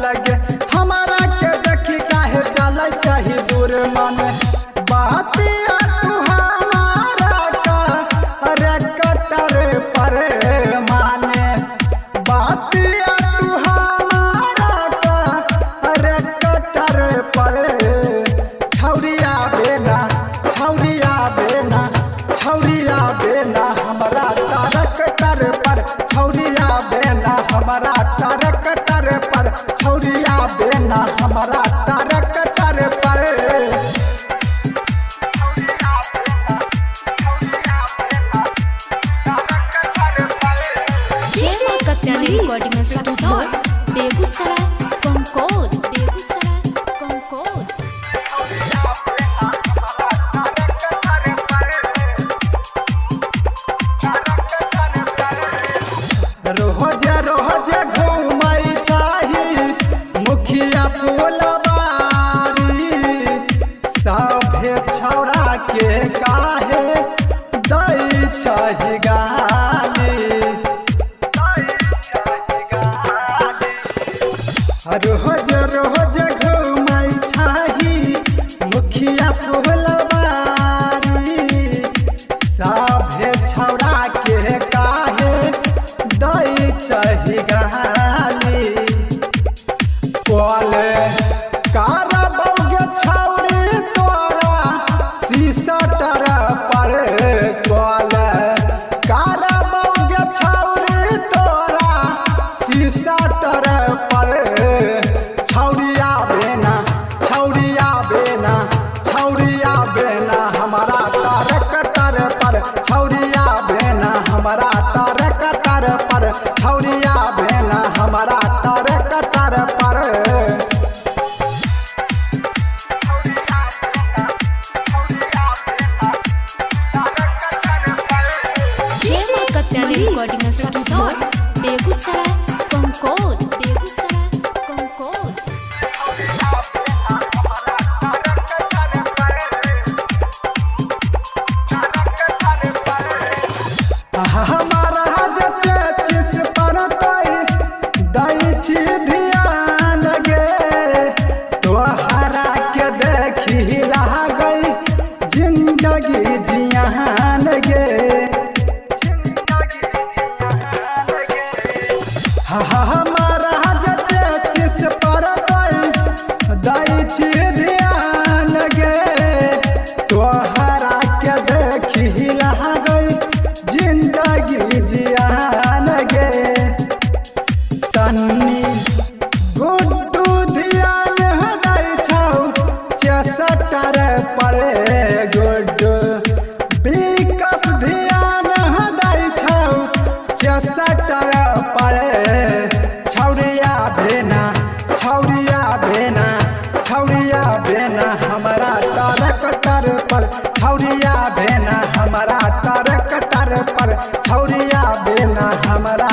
लगे हमारा के देखी काहे चले चाही दूर मन बातिया तू हमारा का रे कटर पर माने बातिया तू हमारा का रे कटर पर छौरिया बेना हमारा तारक तर पर छौरिया बेना हमारा तारक तर पर छौरिया बेना हमारा तारक तर पर रिकॉर्डिंग स्टूडियो बेगूसराय कंकोद रोज घूमई चाही मुखिया फुलबारी सभे छौड़ा के काहे दई चाही गाली रोज घूमई चाही मुखिया फुलबारी सभे छौड़ा के काहे दई चाही गाली कोले कारा बौगे छौरी तोरा शीशा तर पर कोले कारा बौगे छौरी तोरा शीशा तर पर छौरिया बेना हमारा तारक तर पर छौरिया बेना हमारा तारक तर पर छौरिया बेना हमारा तारक तर पर रिकॉर्डिंग स्टूडियो बेगूसराय कंकोद हमारा चेचिस पर दई छी ध्यान गे तोहरा के देखी गई जिंदगी जियान गे हमारा चेचिस पर दई छी ध्यान गे तोहरा के देखी गई जिंदगी जियान गे सन्नी गुड्डू ध्यान दई छौ 64 पर गुड्डू विकास ध्यान दई छौ 64 पर छौरिया बेना हमारा तारक तर पर छौरिया बेना हमारा तारक तर पर छौरिया बेना हमारा